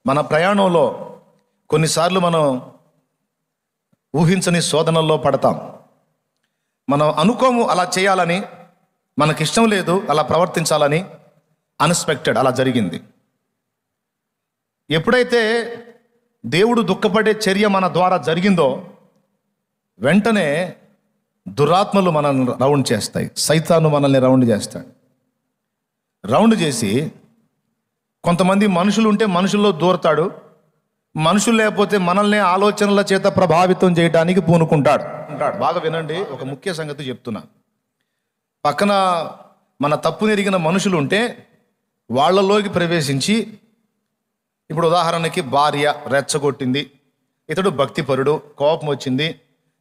మన ప్రయాణంలో కొన్నిసార్లు మనం ఊహించని శోధనల్లో పడతాం. మనం అనుకోము అలా చేయాలని, మనకిష్టం లేదు అలా ప్రవర్తించాలని. అన్ఎక్స్పెక్టెడ్ అలా జరిగింది. ఎప్పుడైతే దేవుడు దుఃఖపడే చర్య మన ద్వారా జరిగిందో వెంటనే దురాత్మలు మనల్ని రౌండ్ చేస్తాయి. సైతాను మనల్ని రౌండ్ చేస్తాడు. రౌండ్ చేసి కొంతమంది మనుషులు ఉంటే మనుషుల్లో దూరతాడు, మనుషులు లేకపోతే మనల్ని ఆలోచనల చేత ప్రభావితం చేయడానికి పూనుకుంటాడు. బాగా వినండి, ఒక ముఖ్య సంగతి చెప్తున్నా. పక్కన మన తప్పు నెరిగిన మనుషులు ఉంటే వాళ్ళలోకి ప్రవేశించి, ఇప్పుడు ఉదాహరణకి భార్య రెచ్చగొట్టింది, ఇతడు భక్తిపరుడు, కోపం వచ్చింది,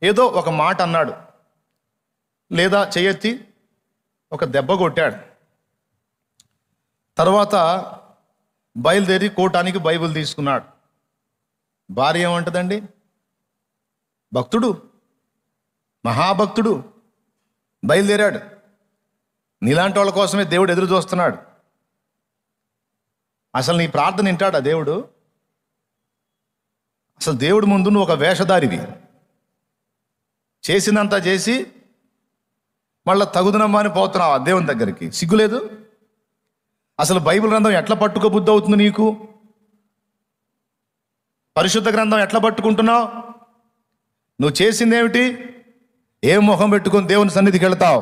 ఏదో ఒక మాట అన్నాడు, లేదా చెయ్యెత్తి ఒక దెబ్బ కొట్టాడు. తర్వాత బయలుదేరి కోటానికి బైబిల్ తీసుకున్నాడు. భార్య ఏమంటదండి? భక్తుడు, మహాభక్తుడు బయలుదేరాడు, నీలాంటి వాళ్ళ కోసమే దేవుడు ఎదురు చూస్తున్నాడు. అసలు నీ ప్రార్థన వింటాడా దేవుడు? అసలు దేవుడు ముందు నువ్వు ఒక వేషధారివి. చేసినంత చేసి మళ్ళీ తగుదనమ్మా అని పోతున్నావా దేవుని దగ్గరికి? సిగ్గులేదు? అసలు బైబిల్ గ్రంథం ఎట్లా పట్టుకో బుద్ధి అవుతుంది నీకు? పరిశుద్ధ గ్రంథం ఎట్లా పట్టుకుంటున్నావు? నువ్వు చేసిందేమిటి? ఏ మొహం పెట్టుకొని దేవుని సన్నిధికి వెళతావు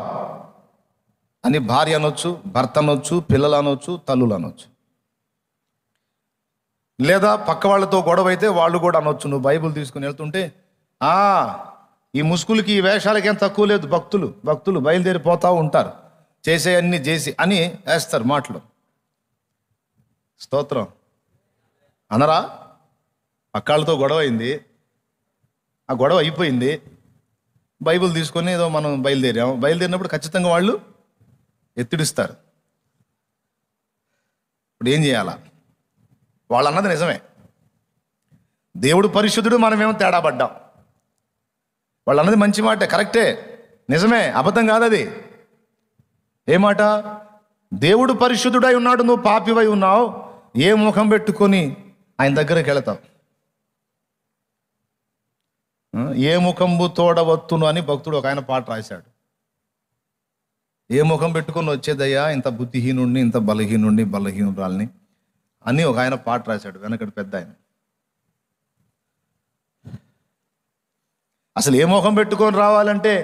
అని భార్య అనొచ్చు, భర్త అనొచ్చు, పిల్లలు అనొచ్చు, తల్లులు అనొచ్చు. లేదా పక్క వాళ్ళతో గొడవ అయితే వాళ్ళు కూడా అనొచ్చు. నువ్వు బైబిల్ తీసుకుని వెళ్తుంటే, ఈ ముసుగులకి ఈ వేషాలకి ఏం తక్కువ లేదు, భక్తులు బయలుదేరిపోతూ ఉంటారు, చేసే అన్ని చేసి అని వేస్తారు మాటలు. స్తోత్రం అనరా? పక్కాళ్ళతో గొడవ అయింది, ఆ గొడవ అయిపోయింది, బైబిల్ తీసుకొని ఏదో మనం బయలుదేరినప్పుడు ఖచ్చితంగా వాళ్ళు ఎత్తిడిస్తారు. ఇప్పుడు ఏం చేయాలా? వాళ్ళు అన్నది నిజమే, దేవుడు పరిశుద్ధుడు, మనమేమో తేడా పడ్డాం. వాళ్ళు అన్నది మంచి మాటే, కరెక్టే, నిజమే, అబద్ధం కాదు అది. ఏ మాట? దేవుడు పరిశుద్ధుడై ఉన్నాడు, నువ్వు పాపివై ఉన్నావు, ఏ ముఖం పెట్టుకొని ఆయన దగ్గరికి వెళతావు? ఏ ముఖంబు తోడవత్తును అని భక్తుడు ఒక ఆయన పాట రాశాడు. ఏ ముఖం పెట్టుకొని వచ్చేదయ్యా ఇంత బుద్ధిహీనుడిని, ఇంత బలహీనురాల్ని అని ఒక ఆయన పాట రాశాడు, వెనకటి పెద్ద ఆయన. అసలు ఏ ముఖం పెట్టుకొని రావాలంటే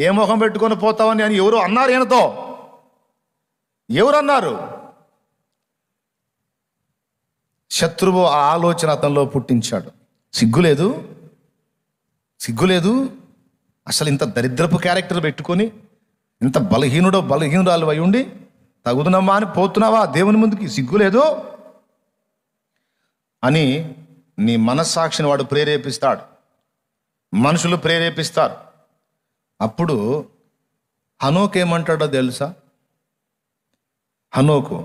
ఏ ముఖం పెట్టుకొని పోతావని అని ఎవరు అన్నారు? ఈయనతో ఎవరు అన్నారు? శత్రువు ఆ ఆలోచన అతనిలో పుట్టించాడు. సిగ్గులేదు? అసలు ఇంత దరిద్రపు క్యారెక్టర్ పెట్టుకొని, ఇంత బలహీనురాలు అయి ఉండి తగుదునమ్మా అని పోతున్నావా దేవుని ముందుకి? సిగ్గులేదు అని నీ మనస్సాక్షిని వాడు ప్రేరేపిస్తాడు, మనుషులు ప్రేరేపిస్తారు. అప్పుడు హనోకు ఏమంటాడో తెలుసా? హనోకు,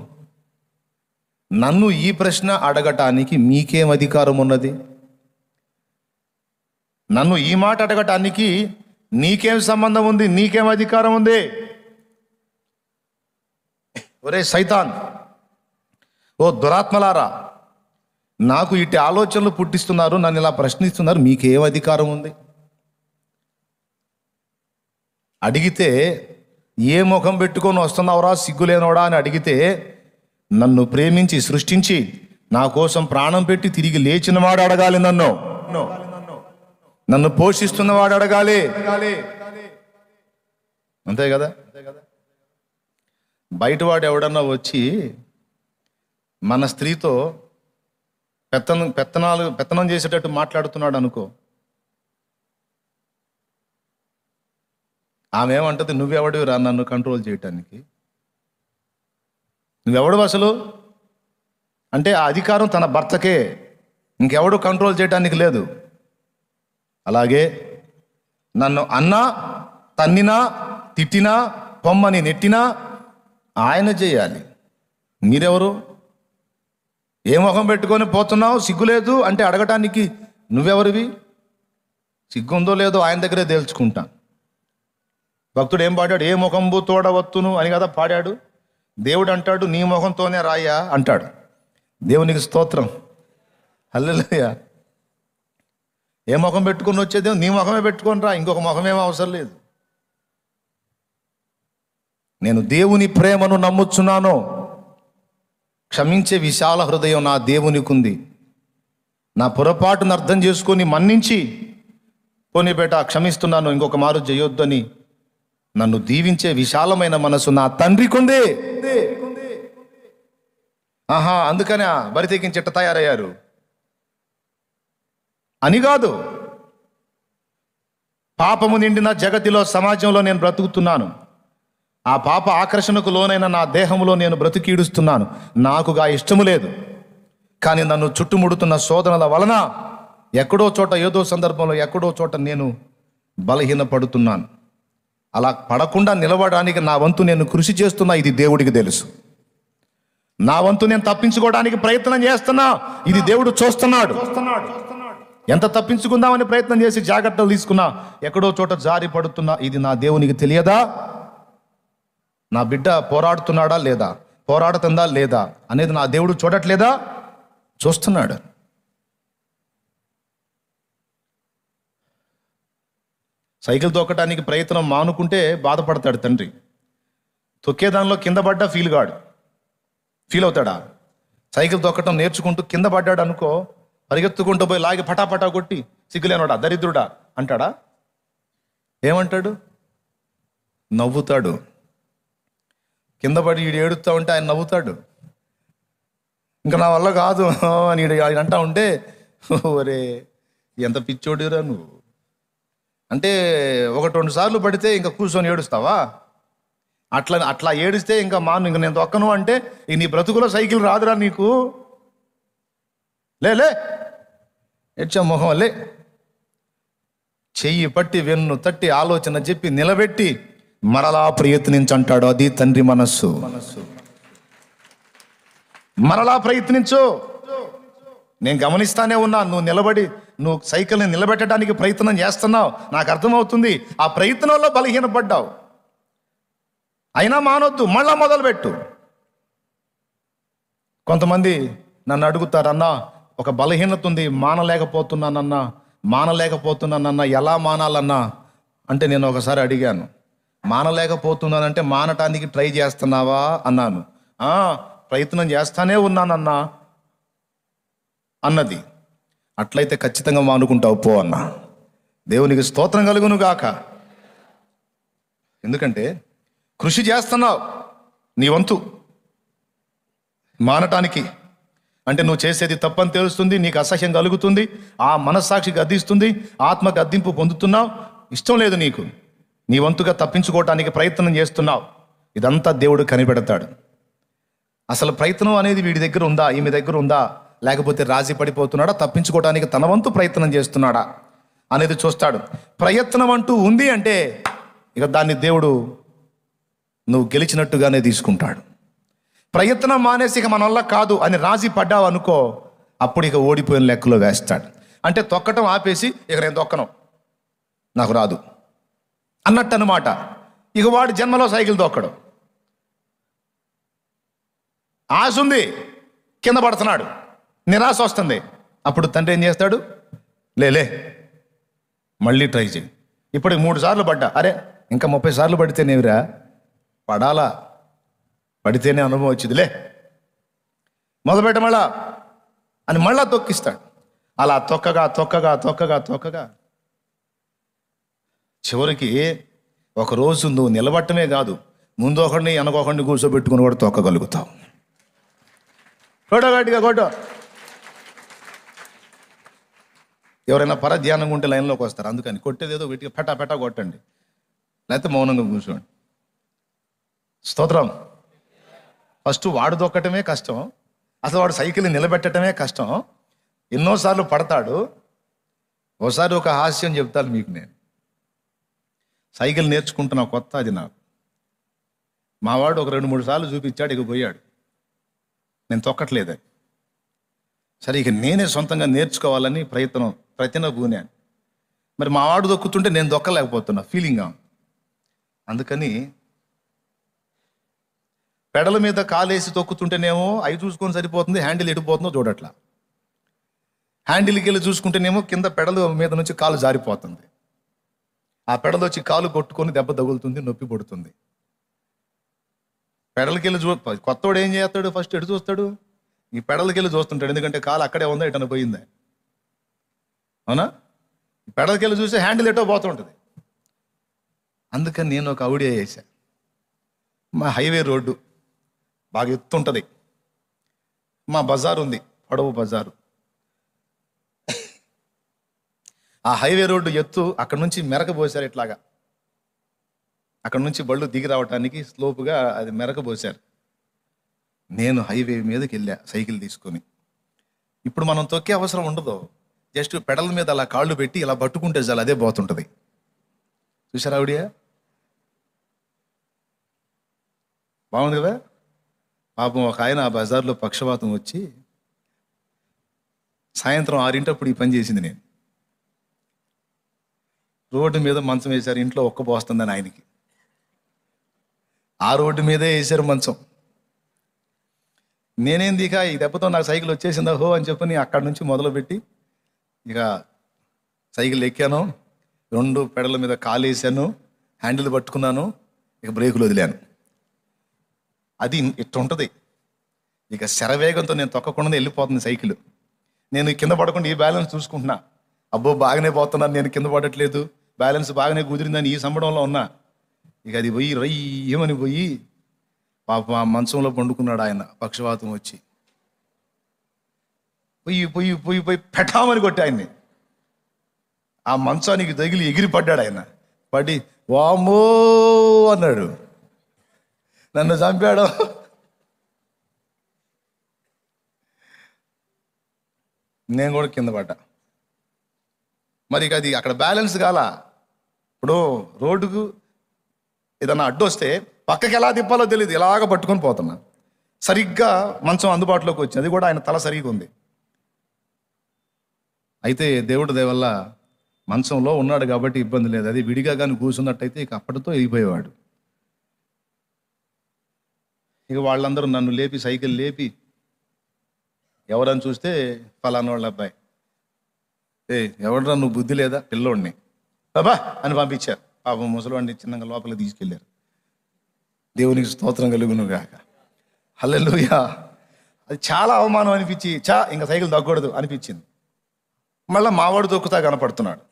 నన్ను ఈ ప్రశ్న అడగటానికి మీకేం అధికారం ఉన్నది? నన్ను ఈ మాట అడగటానికి నీకేం సంబంధం ఉంది? నీకేం అధికారం ఉంది? ఒరే సైతాన్, ఓ దురాత్మలారా, నాకు ఇట్టి ఆలోచనలు పుట్టిస్తున్నారు, నన్ను ఇలా ప్రశ్నిస్తున్నారు, మీకేం అధికారం ఉంది? అడిగితే ఏ ముఖం పెట్టుకొని వస్తున్నావురా సిగ్గులేనోడా అని అడిగితే, నన్ను ప్రేమించి సృష్టించి నా కోసం ప్రాణం పెట్టి తిరిగి లేచినవాడు అడగాలి, నన్ను పోషిస్తున్నవాడు అడగాలి. అంతే కదా? బయటవాడు ఎవడన్నా వచ్చి మన స్త్రీతో పెత్తనం చేసేటట్టు మాట్లాడుతున్నాడు అనుకో, ఆమె ఏమంటది? నువ్వెవడివి రా నన్ను కంట్రోల్ చేయటానికి? నువ్వెవడు అసలు అంటే ఆ అధికారం తన భర్తకే, ఇంకెవడు కంట్రోల్ చేయటానికి లేదు. అలాగే నన్ను అన్నా, తన్నినా, తిట్టినా, పొమ్మని నెట్టినా ఆయన చేయాలి. మీరెవరు? ఏ ముఖం పెట్టుకొని పోతున్నావు? సిగ్గులేదు అంటే అడగటానికి నువ్వెవరివి? సిగ్గుందో లేదో ఆయన దగ్గరే తేల్చుకుంటా. భక్తుడు ఏం పాడాడు? ఏ ముఖంబు తోడవత్తును అని కదా పాడాడు. దేవుడు అంటాడు నీ ముఖంతోనే రాయ్యా అంటాడు. దేవునికి స్తోత్రం. హల్లెలూయా. ఏ ముఖం పెట్టుకుని వచ్చేదేమో నీ ముఖమే పెట్టుకొని రా, ఇంకొక ముఖమేమో అవసరం లేదు. నేను దేవుని ప్రేమను నమ్ముచున్నాను. క్షమించే విశాల హృదయం నా దేవునికి ఉంది. నా పొరపాటును అర్థం చేసుకొని మన్నించి, పోనీ బేట క్షమిస్తున్నాను, ఇంకొక మారు చేయొద్దని నన్ను దీవించే విశాలమైన మనసు నా తండ్రికి ఉంది. ఆహా, అందుకనే బరి తెగించి ఎట్ట తయారయ్యారు అని కాదు. పాపము నిండిన జగతిలో, సమాజంలో నేను బ్రతుకుతున్నాను. ఆ పాప ఆకర్షణకు లోనైన నా దేహంలో నేను బ్రతికీడుస్తున్నాను. నాకుగా ఇష్టము లేదు. కానీ నన్ను చుట్టుముడుతున్న శోధనల వలన ఎక్కడో చోట, ఏదో సందర్భంలో ఎక్కడో చోట నేను బలహీనపడుతున్నాను. అలా పడకుండా నిలవడానికి నా వంతు నేను కృషి చేస్తున్నా, ఇది దేవుడికి తెలుసు. నా వంతు నేను తప్పించుకోవడానికి ప్రయత్నం చేస్తున్నా, ఇది దేవుడు చూస్తున్నాడు. ఎంత తప్పించుకుందామని ప్రయత్నం చేసి జాగ్రత్తలు తీసుకున్నా, ఎక్కడో చోట జారి పడుతున్నా, ఇది నా దేవునికి తెలియదా? నా బిడ్డ పోరాడుతున్నాడా లేదా, పోరాడుతుందా లేదా అనేది నా దేవుడు చూడట్లేదా? చూస్తున్నాడు. సైకిల్ తొక్కడానికి ప్రయత్నం మానుకుంటే బాధపడతాడు తండ్రి. తొక్కేదానిలో కింద పడ్డా ఫీల్ అవుతాడా? సైకిల్ తొక్కటం నేర్చుకుంటూ కింద పడ్డాడు అనుకో, పరిగెత్తుకుంటూ పోయి లాగి పటాపటా కొట్టి సిగ్గులేనోడా, దరిద్రుడా అంటాడా? ఏమంటాడు? నవ్వుతాడు. కింద పడి ఈడు ఏడుస్తూ ఉంటే ఆయన నవ్వుతాడు. ఇంకా నా వల్ల కాదు అని ఆయన అంటా ఉంటే, ఒరే ఎంత పిచ్చోడిరా నువ్వు అంటే, 1-2 సార్లు పడితే ఇంకా కూర్చొని ఏడుస్తావా? అట్లా ఏడిస్తే ఇంకా ఇంక నేను తొక్కను అంటే, ఈ నీ బ్రతుకులో సైకిల్ రాదురా నీకు. లే ఎచ్చా మొహం లే. చెయ్యి పట్టి వెన్ను తట్టి ఆలోచన చెప్పి నిలబెట్టి మరలా ప్రయత్నించంటాడు. అది తండ్రి మనస్సు. మరలా ప్రయత్నించు. నేను గమనిస్తానే ఉన్నా, నువ్వు సైకిల్ని నిలబెట్టడానికి ప్రయత్నం చేస్తున్నావు, నాకు అర్థమవుతుంది. ఆ ప్రయత్నంలో బలహీనపడ్డావు, అయినా మానొద్దు, మళ్ళా మొదలుపెట్టు. కొంతమంది నన్ను అడుగుతారన్నా, ఒక బలహీనత ఉంది, మానలేకపోతున్నానన్నా, ఎలా మానాలన్నా అంటే, నేను ఒకసారి అడిగాను, మానలేకపోతున్నానంటే మానటానికి ట్రై చేస్తున్నావా అన్నాను. ప్రయత్నం చేస్తానే ఉన్నానన్నా అన్నది. అట్లయితే ఖచ్చితంగా మానుకుంటావు పో అన్నా. దేవునికి స్తోత్రం కలుగును గాక. ఎందుకంటే కృషి చేస్తున్నావు, నీ వంతు మానటానికి. అంటే నువ్వు చేసేది తప్పని తెలుస్తుంది, నీకు అసహ్యం కలుగుతుంది, ఆ మనస్సాక్షి గద్దిస్తుంది, ఆత్మ గద్దింపు పొందుతున్నావు, ఇష్టం లేదు నీకు, నీ వంతుగా తప్పించుకోవటానికి ప్రయత్నం చేస్తున్నావు. ఇదంతా దేవుడు కనిపెడతాడు. అసలు ప్రయత్నం అనేది వీడి దగ్గర ఉందా, ఈమె దగ్గర ఉందా, లేకపోతే రాజీ పడిపోతున్నాడా, తప్పించుకోవటానికి తన వంతు ప్రయత్నం చేస్తున్నాడా అనేది చూస్తాడు. ప్రయత్నం అంటూ ఉంది అంటే ఇక దాన్ని దేవుడు నువ్వు గెలిచినట్టుగానే తీసుకుంటాడు. ప్రయత్నం మానేసి ఇక మన వల్ల కాదు అని రాజీ పడ్డావు అనుకో, అప్పుడు ఇక ఓడిపోయిన లెక్కలో వేస్తాడు. అంటే తొక్కటం ఆపేసి ఇక నేను తొక్కను, నాకు రాదు అన్నట్టు అనమాట. ఇక వాడు జన్మలో సైకిల్ తొక్కడు. ఆశ ఉంది, కింద పడుతున్నాడు, నిరాశ వస్తుంది. అప్పుడు తండ్రి ఏం చేస్తాడు? లే మళ్ళీ ట్రై చేయి. ఇప్పటికి 3 సార్లు పడ్డా, అరే ఇంకా 30 సార్లు పడితేనేవిరా, పడితేనే అనుభవం వచ్చిందిలే, మొదలుపెట్ట మళ్ళా అని మళ్ళా తొక్కిస్తాడు. అలా తొక్కగా చివరికి ఒకరోజు నువ్వు నిలబట్టమే కాదు, ముందు ఒకడిని వెనకొకడిని కూర్చోబెట్టుకుని కూడా తొక్కగలుగుతావు. కొట్టో ఎవరైనా పరధ్యానంగా ఉంటే లైన్లోకి వస్తారు. అందుకని కొట్టేదేదో వీటికి పెటా కొట్టండి, లేకపోతే మౌనంగా కూర్చోండి. స్తోత్రం. ఫస్ట్ వాడు దొక్కటమే కష్టం, అసలు వాడు సైకిల్ని నిలబెట్టడమే కష్టం. ఎన్నోసార్లు పడతాడు. ఒకసారి ఒక హాస్యం చెప్తాను మీకు. నేను సైకిల్ నేర్చుకుంటున్నా కొత్త, అది నాకు. మావాడు ఒక 2-3 సార్లు చూపించాడు, ఇక పోయాడు, నేను తొక్కట్లేదు. సరే ఇక నేనే సొంతంగా నేర్చుకోవాలని ప్రయత్నం పూనాను. మరి మావాడు దొక్కుతుంటే నేను దొక్కలేకపోతున్నా, ఫీలింగ్గా. అందుకని పెడల మీద కాలేసి తొక్కుతుంటేనేమో అవి చూసుకొని సరిపోతుంది, హ్యాండిల్ ఎడిపోతుందో చూడట్లా. హ్యాండిల్కి వెళ్ళి చూసుకుంటేనేమో కింద పెడలు మీద నుంచి కాలు జారిపోతుంది. ఆ పెడలు వచ్చి కాలు కొట్టుకొని దెబ్బ తగులుతుంది, నొప్పి పడుతుంది. పెడలకి వెళ్ళి కొత్తవాడు ఏం చేస్తాడు? ఫస్ట్ ఎటు చూస్తాడు? ఈ పెడలకి వెళ్ళి చూస్తుంటాడు, ఎందుకంటే కాలు అక్కడే ఉందా ఎటన పోయిందా. అవునా? పెడలకి వెళ్ళి చూస్తే హ్యాండిల్ ఎటో పోతుంటుంది. అందుకని నేను ఒక ఆవిడియా చేశా. మా హైవే రోడ్డు బాగా ఎత్తుంటుంది, మా బజార్ ఉంది, పొడవు బజారు. ఆ హైవే రోడ్డు ఎత్తు అక్కడ నుంచి మెరకబోసారు. ఇట్లాగా అక్కడ నుంచి బళ్ళు దిగి రావటానికి స్లోపుగా అది మెరకబోసారు. నేను హైవే మీదకి వెళ్ళా సైకిల్ తీసుకొని. ఇప్పుడు మనం తొక్కే అవసరం ఉండదు, జస్ట్ పెడల మీద అలా కాళ్ళు పెట్టి ఇలా పట్టుకుంటే చాలు, అదే పోతుంటుంది. చూసారా ఆవిడ? బాగుంది కదా. పాపం ఒక ఆయన ఆ బజార్లో పక్షవాతం వచ్చి సాయంత్రం 6 ఈ పని చేసింది. నేను రోడ్డు మీద మంచం వేశారు, ఇంట్లో ఒక్క పోస్తుందని ఆయనకి. ఆ రోడ్డు మీదే వేసారు మంచం. నేనేంది ఇక ఈ దెబ్బతో నాకు సైకిల్ వచ్చేసిందా హో అని చెప్పని అక్కడి నుంచి మొదలుపెట్టి ఇక సైకిల్ ఎక్కాను, 2 పెడల మీద కాలు వేసాను, హ్యాండిల్ పట్టుకున్నాను, ఇక బ్రేకులు వదిలాను. అది ఇట్లా ఉంటుంది. ఇక శరవేగంతో నేను తొక్కకుండా వెళ్ళిపోతుంది సైకిల్. నేను కింద పడకుండా ఈ బ్యాలెన్స్ చూసుకుంటున్నా. అబ్బో బాగానే పోతున్నాను, నేను కింద పడట్లేదు, బ్యాలెన్స్ బాగానే కుదిరిందని ఈ సంబడంలో ఉన్నా. ఇక అది పోయి రయ్యమని పోయి పాపం ఆ మంచంలో పండుకున్నాడు ఆయన, పక్షవాతం వచ్చి. పొయ్యి పొయ్యి పొయ్యి పోయి పెటామని కొట్టి ఆయన్ని. ఆ మంచానికి తగిలి ఎగిరి పడ్డాడు ఆయన. పడి వామ్మో అన్నాడు, నన్ను చంపాడు. నేను కూడా కింద పడ్డా. మరి అది అక్కడ బ్యాలెన్స్ కాలా. ఇప్పుడు రోడ్డుకు ఏదన్నా అడ్డు వస్తే పక్కకి ఎలా తిప్పాలో తెలియదు, ఎలాగ పట్టుకొని పోతున్నా. సరిగ్గా మంచం అందుబాటులోకి వచ్చింది, అది కూడా ఆయన తల సరిగ్గా ఉంది. అయితే దేవుడి దయ వల్ల మంచంలో ఉన్నాడు కాబట్టి ఇబ్బంది లేదు. అది విడిగా కానీ కూర్చున్నట్టయితే ఇక అప్పటితో వెళ్ళిపోయేవాడు. ఇక వాళ్ళందరూ నన్ను లేపి సైకిల్ లేపి ఎవరని చూస్తే ఫలానా వాళ్ళ అబ్బాయి. ఎవడరా నువ్వు బుద్ధి లేదా పిల్లోడిని బాబా అని పంపించారు. పాపం ముసలివాడిని చిన్నగా లోపలికి తీసుకెళ్ళారు. దేవునికి స్తోత్రం కలుగును గాక. హల్లెలూయా. అది చాలా అవమానం అనిపించి ఇంకా సైకిల్ తగ్గకూడదు అనిపించింది. మళ్ళీ మావాడు దొక్కుతా కనపడుతున్నాడు.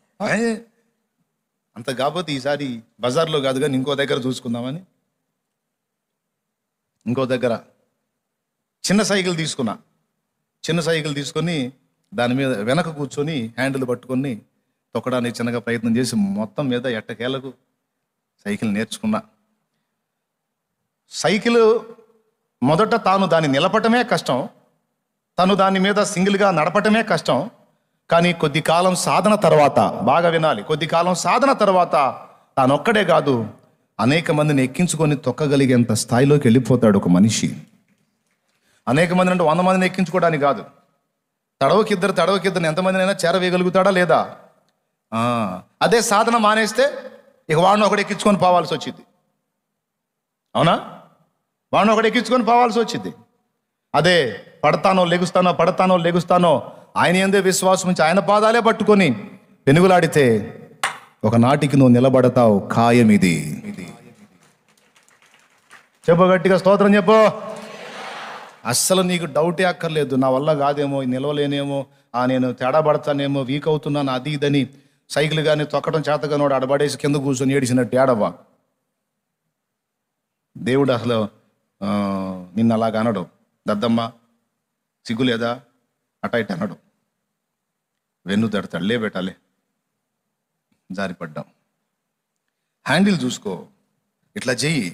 అంత కాకపోతే ఈసారి బజార్లో కాదు కానీ ఇంకో దగ్గర చూసుకుందామని ఇంకో దగ్గర చిన్న సైకిల్ తీసుకున్నా. చిన్న సైకిల్ తీసుకొని దాని మీద వెనక కూర్చొని హ్యాండిల్ పట్టుకొని తొక్కడానికి చిన్నగా ప్రయత్నం చేసి మొత్తం మీద ఎట్టకేలకు సైకిల్ నేర్చుకున్నా. సైకిల్ మొదట తాను దాన్ని నిలపటమే కష్టం, తను దాని మీద సింగిల్గా నడపటమే కష్టం. కానీ కొద్ది కాలం సాధన తర్వాత, బాగా వినాలి, కొద్ది కాలం సాధన తర్వాత తానొక్కడే కాదు అనేక మందిని ఎక్కించుకొని తొక్కగలిగేంత స్థాయిలోకి వెళ్ళిపోతాడు ఒక మనిషి. అనేక మందిని అంటే 100 మందిని ఎక్కించుకోవడానికి కాదు, తడవకిద్దరు ఎంతమందినైనా చేరవేయగలుగుతాడా లేదా? అదే సాధన మానేస్తే ఇక వాడిని ఒకటి ఎక్కించుకొని పోవాల్సి వచ్చింది. అవునా? వాడిని ఒకటి ఎక్కించుకొని పోవాల్సి వచ్చింది. అదే పడతానో లెగుస్తానో ఆయన ఏందే విశ్వాసం నుంచి ఆయన పాదాలే పట్టుకొని పెనుగులాడితే ఒకనాటికి నువ్వు నిలబడతావు, ఖాయం ఇది. చెప్పు గట్టిగా స్తోత్రం చెప్పు. అస్సలు నీకు డౌటే అక్కర్లేదు, నా వల్ల కాదేమో, నిలవలేనేమో, నేను తేడా పడతానేమో, వీక్ అవుతున్నాను, అది ఇదని సైకిల్ కానీ తొక్కడం చేతగానోడు అడబడేసి కింద కూర్చొని ఏడిసినట్టు ఏడవ్వా. దేవుడు అసలు నిన్ను అలాగ అనడు. దద్దమ్మ సిగ్గు లేదా అట ఇట్ అనడు. వెన్ను తడతాడు, లే పెట్టాలే జారిపడ్డాం, హ్యాండిల్ చూసుకో, ఇట్లా చెయ్యి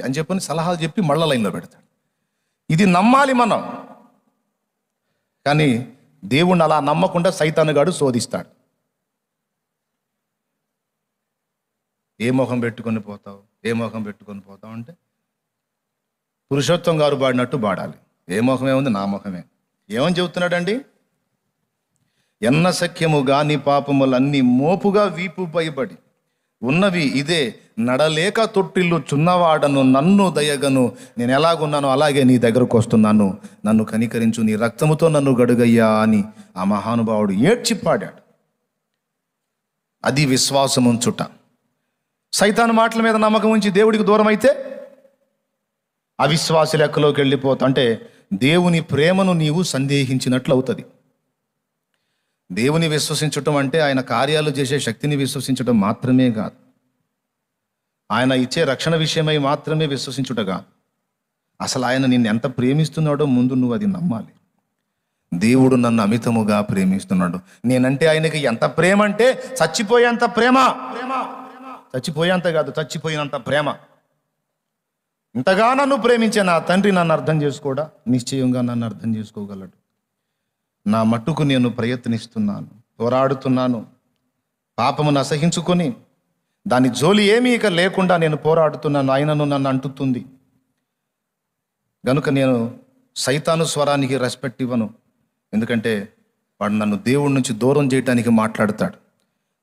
అని చెప్పని సలహాలు చెప్పి మళ్ళా లైన్లో పెడతాడు. ఇది నమ్మాలి మనం. కానీ దేవుణ్ణి అలా నమ్మకుండా సైతానుగాడు శోధిస్తాడు. ఏ మొహం పెట్టుకొని పోతావు అంటే పురుషోత్తం గారు పాడినట్టు పాడాలి. ఏ మొహమే ఉంది? నా మొహమే. ఏమని చెబుతున్నాడండి? ఎన్న సఖ్యముగా నీ పాపములన్నీ మోపుగా వీపు పైబడి ఉన్నవి ఇదే నడలేక తొట్టిల్లు చున్నవాడను, నన్ను దయగను, నేను ఎలాగున్నానో అలాగే నీ దగ్గరకు వస్తున్నాను, నన్ను కనికరించు, నీ రక్తముతో నన్ను గడుగయ్యా అని ఆ మహానుభావుడు ఏడ్చి పాడాడు. అది విశ్వాసం ఉంచుట. సైతాను మాటల మీద నమ్మకం ఉంచి దేవుడికి దూరం అయితే అవిశ్వాస లెక్కలోకి వెళ్ళిపోతా. అంటే దేవుని ప్రేమను నీవు సందేహించినట్లు అవుతుంది. దేవుని విశ్వసించటం అంటే ఆయన కార్యాలు చేసే శక్తిని విశ్వసించటం మాత్రమే కాదు, ఆయన ఇచ్చే రక్షణ విషయమై మాత్రమే విశ్వసించుటగా. అసలు ఆయన నిన్ను ఎంత ప్రేమిస్తున్నాడో ముందు నువ్వు అది నమ్మాలి. దేవుడు నన్ను అమితముగా ప్రేమిస్తున్నాడు. నేనంటే ఆయనకి ఎంత ప్రేమ అంటే చచ్చిపోయేంత ప్రేమ. చచ్చిపోయేంత కాదు, చచ్చిపోయినంత ప్రేమ. ఇంతగా నన్ను ప్రేమించే నా తండ్రి నన్ను అర్థం చేసుకోడా? నిశ్చయంగా నన్ను అర్థం చేసుకోగలడు. నా మట్టుకు నేను ప్రయత్నిస్తున్నాను, పోరాడుతున్నాను. పాపమును అసహించుకొని దాని జోలి ఏమీ ఇక లేకుండా నేను పోరాడుతున్నాను. ఆయనను నన్ను అంటుతుంది గనుక నేను సైతాను స్వరానికి రెస్పెక్ట్ ఇవ్వను. ఎందుకంటే వాడు నన్ను దేవుడి నుంచి దూరం చేయటానికి మాట్లాడతాడు.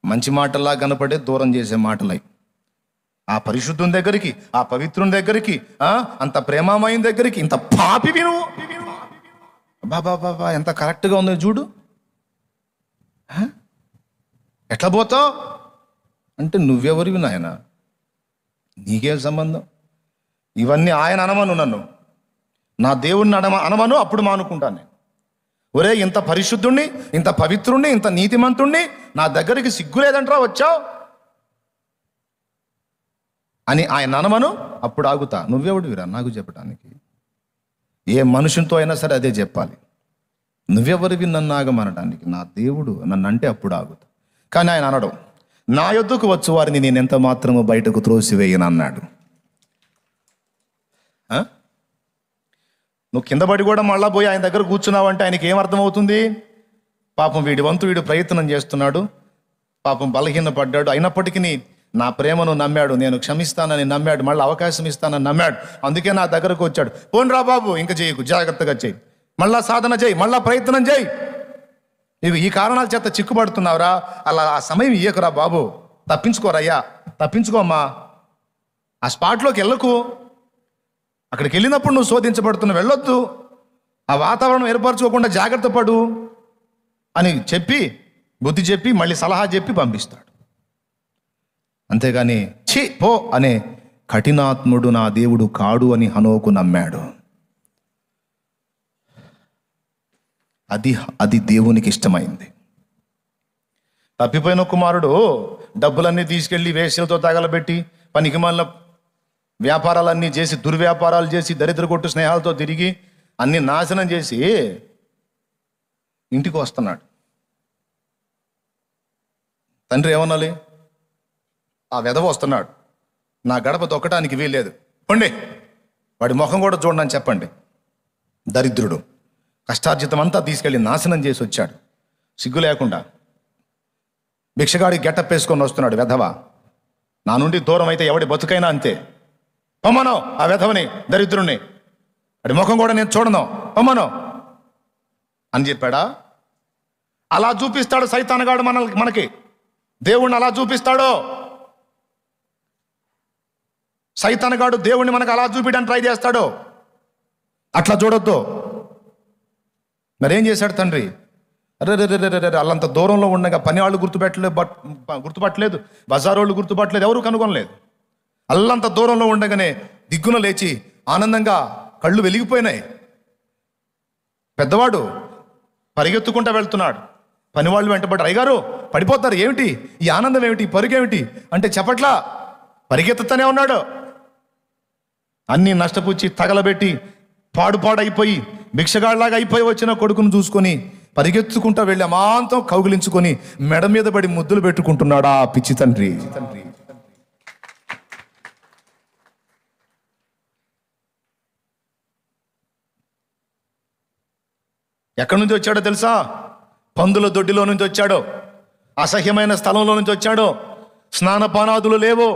మంచి మాటల్లా కనపడే దూరం చేసే మాటలై. ఆ పరిశుద్ధుని దగ్గరికి, ఆ పవిత్రుని దగ్గరికి, అంత ప్రేమమైన దగ్గరికి, ఇంత పాపి విను బాబా ఎంత కరెక్ట్గా ఉందో చూడు. ఎట్లా పోతావు అంటే నువ్వెవరివి నాయన, నీకేం సంబంధం? ఇవన్నీ ఆయన అనమను, నన్ను నా దేవుడిని అనమను, అప్పుడు మానుకుంటాను నేను. ఒరే ఇంత పరిశుద్ధుణ్ణి, ఇంత పవిత్రుణ్ణి, ఇంత నీతిమంతుణ్ణి నా దగ్గరికి సిగ్గు లేదంట్రా వచ్చావు అని ఆయన అనమను, అప్పుడు ఆగుతా. నువ్వెవడివిరా నాకు చెప్పడానికి? ఏ మనుషునితో అయినా సరే అదే చెప్పాలి. నువ్వెవరివి నన్ను ఆగమనడానికి? నా దేవుడు నన్ను అంటే అప్పుడు ఆగుతా. కానీ ఆయన అనడం, నా యొద్దకు వచ్చు వారిని నేను ఎంత మాత్రము బయటకు త్రోసివేయను అన్నాడు. నువ్వు కింద పడి కూడా మళ్ళా పోయి ఆయన దగ్గర కూర్చున్నావంటే ఆయనకి ఏమర్థమవుతుంది? పాపం వీడి వంతు వీడు ప్రయత్నం చేస్తున్నాడు, పాపం బలహీన పడ్డాడు, అయినప్పటికీ నా ప్రేమను నమ్మాడు, నేను క్షమిస్తానని నమ్మాడు, మళ్ళీ అవకాశం ఇస్తానని నమ్మాడు, అందుకే నా దగ్గరకు వచ్చాడు. పోన్రా బాబు ఇంకా చేయకు, జాగ్రత్తగా చేయి, మళ్ళా సాధన చేయి, మళ్ళా ప్రయత్నం చేయి. నీవు ఈ కారణాల చేత చిక్కుపడుతున్నావురా, అలా ఆ సమయం ఇయ్యకురా బాబు, తప్పించుకోరయ్యా, తప్పించుకోమ్మా, ఆ స్పాట్లోకి వెళ్ళకు. అక్కడికి వెళ్ళినప్పుడు నువ్వు శోధించబడుతున్నావు, వెళ్ళొద్దు, ఆ వాతావరణం ఏర్పరచుకోకుండా జాగ్రత్త పడు అని చెప్పి బుద్ధి చెప్పి మళ్ళీ సలహా చెప్పి పంపిస్తాడు. అంతేగాని ఛీ పో అనే కఠినాత్ముడు నా దేవుడు కాడు అని హనోకు నమ్మాడు. అది దేవునికి ఇష్టమైంది. తప్పిపోయిన కుమారుడు డబ్బులన్నీ తీసుకెళ్ళి వేశ్యలతో తగలబెట్టి పనికిమాలిన వ్యాపారాలన్నీ చేసి, దుర్వ్యాపారాలు చేసి, దరిద్ర కొట్టు స్నేహాలతో తిరిగి అన్ని నాశనం చేసి ఇంటికి వస్తున్నాడు. తండ్రి ఏమనాలి? ఆ వెధవ వస్తున్నాడు, నా గడప తొక్కటానికి వీల్లేదు, పండి వాడి ముఖం కూడా చూడని చెప్పండి. దరిద్రుడు కష్టార్జితం అంతా తీసుకెళ్ళి నాశనం చేసి వచ్చాడు, సిగ్గు లేకుండా భిక్షగాడికి గెటప్ వేసుకొని వస్తున్నాడు. వెధవ నా నుండి దూరం అయితే ఎవడి బతుకైనా అంతే. పొమ్మను ఆ వెధవని, దరిద్రుణ్ణి, వాడి ముఖం కూడా నేను చూడను, పొమ్మను అని చెప్పాడా? అలా చూపిస్తాడు సైతానుగాడు మనకి. దేవుణ్ణి అలా చూపిస్తాడు సైతానుగాడు, దేవుణ్ణి మనకు అలా చూపించడానికి ట్రై చేస్తాడు. అట్లా చూడొద్దు. మరేం చేశాడు తండ్రి? అరే అల్లంత దూరంలో ఉండగా పని వాళ్ళు గుర్తుపట్టలేదు, బజారోళ్ళు గుర్తుపట్టలేదు, ఎవరు కనుగొనలేదు. అల్లంత దూరంలో ఉండగానే దిగ్గున లేచి ఆనందంగా కళ్ళు వెలిగిపోయినాయి. పెద్దవాడు పరిగెత్తుకుంటూ వెళ్తున్నాడు, పనివాళ్ళు వెంటబడ్డారు. అయ్యగారు పడిపోతారు, ఏమిటి ఈ ఆనందం, ఏమిటి పరుగేమిటి అంటే చెప్పట్లా, పరిగెత్తుతూనే ఉన్నాడు. అన్నీ నష్టపుచ్చి తగలబెట్టి పాడుపాడైపోయి భిక్షగాళ్ళలాగా అయిపోయి వచ్చిన కొడుకును చూసుకొని పరిగెత్తుకుంటూ వెళ్ళి అమాంతం కౌగిలించుకొని మెడ మీద పడి ముద్దులు పెట్టుకుంటున్నాడు ఆ పిచ్చి తండ్రి. ఎక్కడి నుంచి వచ్చాడో తెలుసా? పందుల దొడ్డిలో నుంచి వచ్చాడో, అసహ్యమైన స్థలంలో నుంచి వచ్చాడో. స్నానపానాదులు లేవు,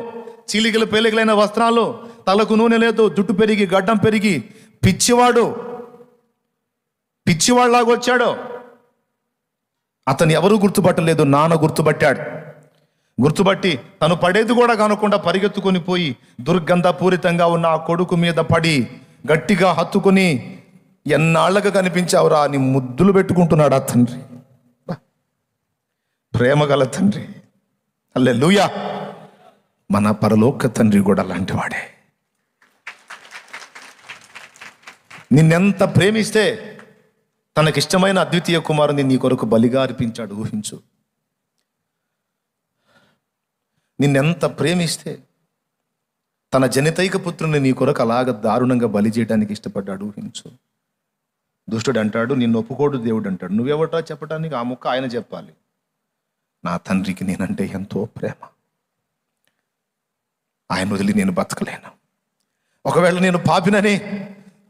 చీలికలు పేలికలైన వస్త్రాలు, తలకు నూనె లేదు, జుట్టు పెరిగి గడ్డం పెరిగి పిచ్చివాళ్ళలాగా వచ్చాడు. అతను ఎవరు గుర్తుపట్టలేదు, నాన్న గుర్తుపట్టాడు. గుర్తుపట్టి తను పడేది కూడా కానకుండా పరిగెత్తుకొని పోయి దుర్గంధపూరితంగా ఉన్న ఆ కొడుకు మీద పడి గట్టిగా హత్తుకుని, ఎన్నాళ్ళగా కనిపించావురా అని ముద్దులు పెట్టుకుంటున్నాడు ఆ తండ్రి. ప్రేమ గల తండ్రి. హల్లెలూయా. మన పరలోక తండ్రి కూడా అలాంటి వాడే. నిన్నెంత ప్రేమిస్తే తనకిష్టమైన అద్వితీయ కుమారుని నీ కొరకు బలిగా అర్పించాడు. ఊహించు. నిన్నెంత ప్రేమిస్తే తన జనితైక పుత్రుని నీ కొరకు అలాగ దారుణంగా బలి చేయడానికి ఇష్టపడ్డాడు. ఊహించు. దుష్టుడు అంటాడు, నిన్ను ఒప్పుకోడు దేవుడు అంటాడు. నువ్వెవటో చెప్పడానికి ఆ ముక్క ఆయన చెప్పాలి. నా తండ్రికి నేనంటే ఎంతో ప్రేమ, ఆయన వదిలి నేను బతకలేను. ఒకవేళ నేను పాపినని